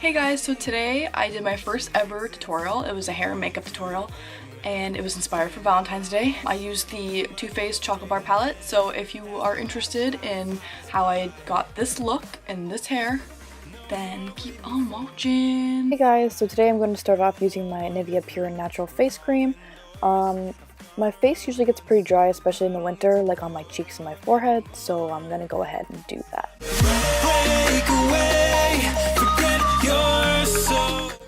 Hey guys, so today I did my first ever tutorial. It was a hair and makeup tutorial and it was inspired for Valentine's Day. I used the Too Faced Chocolate Bar palette, so if you are interested in how I got this look and this hair, then keep on watching. Hey guys, so today I'm going to start off using my Nivea Pure and Natural face cream. My face usually gets pretty dry, especially in the winter, like on my cheeks and my forehead, so I'm going to go ahead and do that.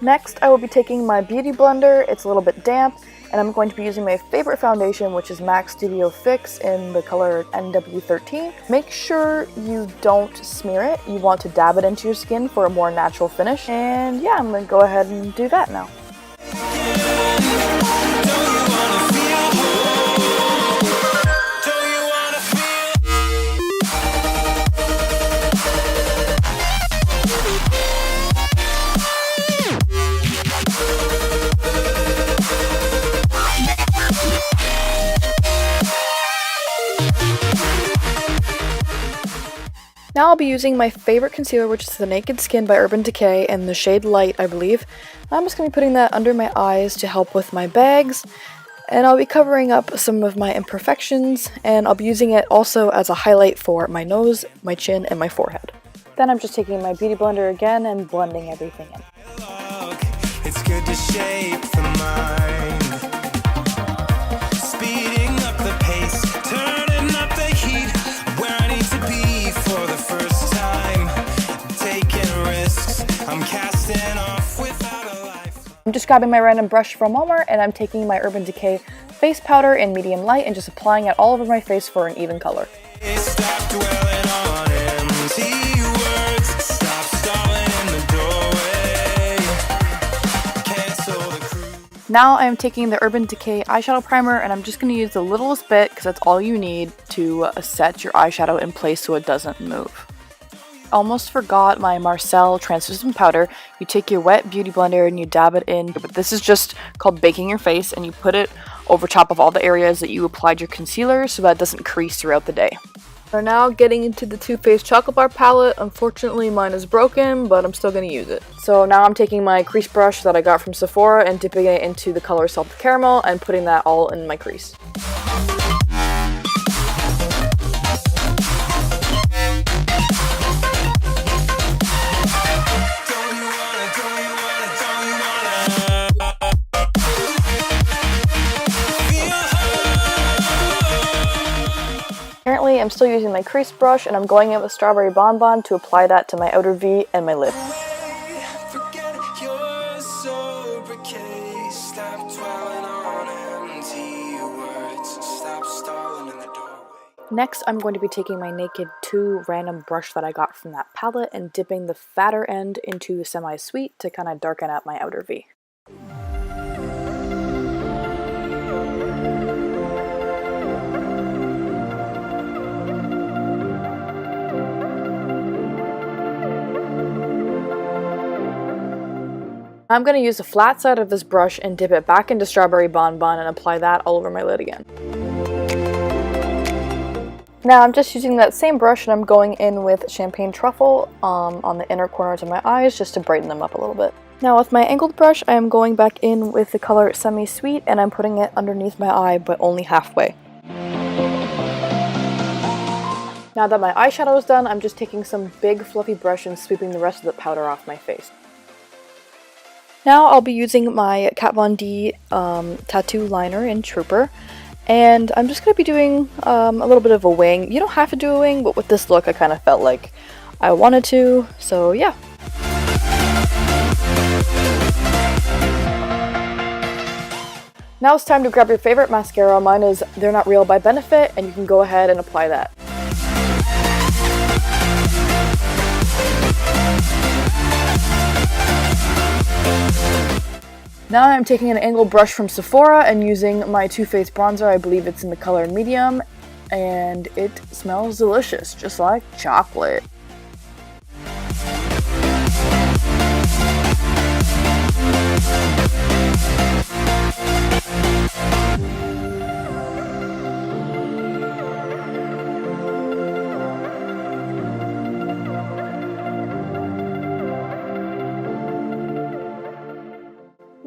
Next, I will be taking my beauty blender. It's a little bit damp, and I'm going to be using my favorite foundation, which is MAC Studio Fix in the color NW13. Make sure you don't smear it. You want to dab it into your skin for a more natural finish. And yeah, I'm going to go ahead and do that now. Now I'll be using my favorite concealer, which is the Naked Skin by Urban Decay in the shade Light, I believe. I'm just going to be putting that under my eyes to help with my bags, and I'll be covering up some of my imperfections, and I'll be using it also as a highlight for my nose, my chin, and my forehead. Then I'm just taking my beauty blender again and blending everything in. It's good to shape the mind, speeding up the pace, turning up the heat, where I need to be for the first time, taking risks, I'm casting off without a life. I'm just grabbing my random brush from Walmart, and I'm taking my Urban Decay face powder in medium light and just applying it all over my face for an even color. Stop dwelling on empty words, stop stalling in the doorway, cancel the cruise. Now I'm taking the Urban Decay eyeshadow primer, and I'm just going to use the littlest bit because that's all you need to set your eyeshadow in place so it doesn't move. Almost forgot my Marcel translucent powder. You take your wet beauty blender and you dab it in, but this is just called baking your face, and you put it over top of all the areas that you applied your concealer so that it doesn't crease throughout the day. We're now getting into the Too Faced Chocolate Bar palette. Unfortunately, mine is broken, but I'm still going to use it. So now I'm taking my crease brush that I got from Sephora and dipping it into the color Salted Caramel and putting that all in my crease. Currently, I'm still using my crease brush, and I'm going in with Strawberry Bonbon to apply that to my outer V and my lid. Next, I'm going to be taking my Naked 2 random brush that I got from that palette and dipping the fatter end into Semi-Sweet to kind of darken up my outer V. I'm going to use the flat side of this brush and dip it back into Strawberry Bonbon and apply that all over my lid again. Now I'm just using that same brush, and I'm going in with Champagne Truffle on the inner corners of my eyes just to brighten them up a little bit. Now with my angled brush, I am going back in with the color Semi-Sweet, and I'm putting it underneath my eye, but only halfway. Now that my eyeshadow is done, I'm just taking some big fluffy brush and sweeping the rest of the powder off my face. Now I'll be using my Kat Von D tattoo liner in Trooper, and I'm just going to be doing a little bit of a wing. You don't have to do a wing, but with this look I kind of felt like I wanted to, so yeah. Now it's time to grab your favorite mascara. Mine is They're Not Real by Benefit, and you can go ahead and apply that. Now I'm taking an angled brush from Sephora and using my Too Faced bronzer. I believe it's in the color medium, and it smells delicious, just like chocolate.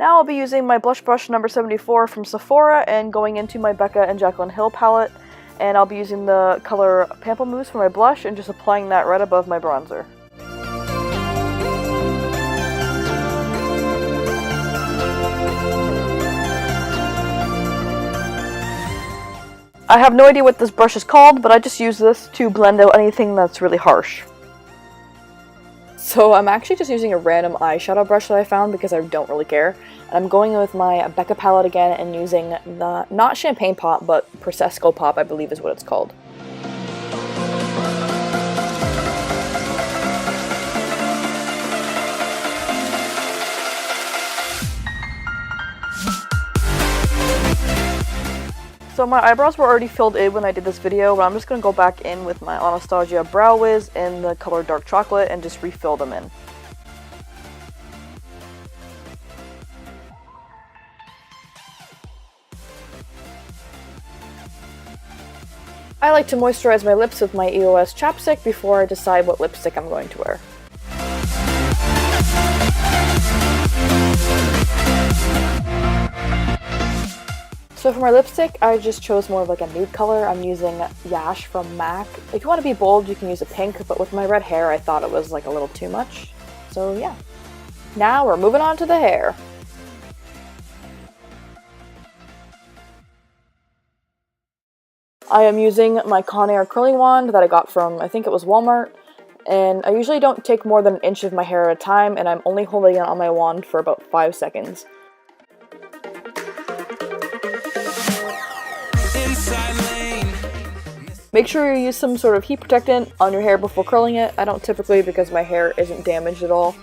Now I'll be using my blush brush number 74 from Sephora and going into my Becca and Jaclyn Hill palette, and I'll be using the color Pamplemousse for my blush and just applying that right above my bronzer. I have no idea what this brush is called, but I just use this to blend out anything that's really harsh. So I'm actually just using a random eyeshadow brush that I found because I don't really care. And I'm going with my Becca palette again and using the, not Champagne Pop, but Prosecco Pop, I believe is what it's called. So my eyebrows were already filled in when I did this video, but I'm just going to go back in with my Anastasia Brow Wiz in the color Dark Chocolate and just refill them in. I like to moisturize my lips with my EOS chapstick before I decide what lipstick I'm going to wear. So for my lipstick, I just chose more of like a nude color. I'm using Yash from MAC. If you want to be bold, you can use a pink, but with my red hair, I thought it was like a little too much. So yeah. Now we're moving on to the hair. I am using my Conair curling wand that I got from, I think it was Walmart. And I usually don't take more than an inch of my hair at a time, and I'm only holding it on my wand for about 5 seconds. Make sure you use some sort of heat protectant on your hair before curling it. I don't typically because my hair isn't damaged at all.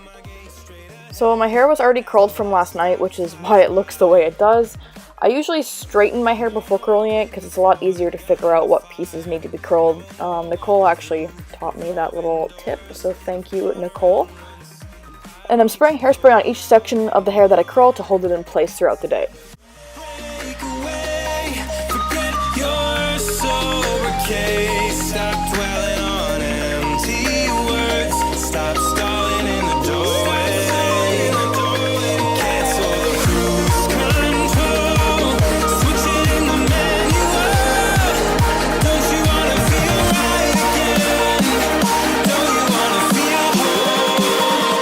So my hair was already curled from last night, which is why it looks the way it does. I usually straighten my hair before curling it because it's a lot easier to figure out what pieces need to be curled. Nicole actually taught me that little tip, so thank you, Nicole. And I'm spraying hairspray on each section of the hair that I curl to hold it in place throughout the day. Stop dwelling on empty words. Stop stalling in the doorway. Cancel the cruise control. Switching the manual. Don't you wanna feel right again? Don't you wanna feel whole?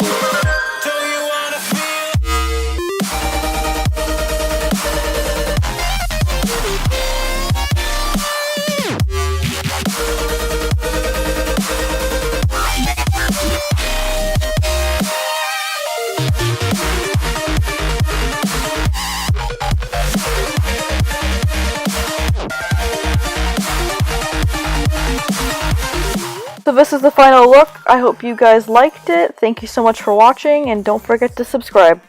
Don't you wanna feel? So this is the final look. I hope you guys liked it. Thank you so much for watching, and don't forget to subscribe.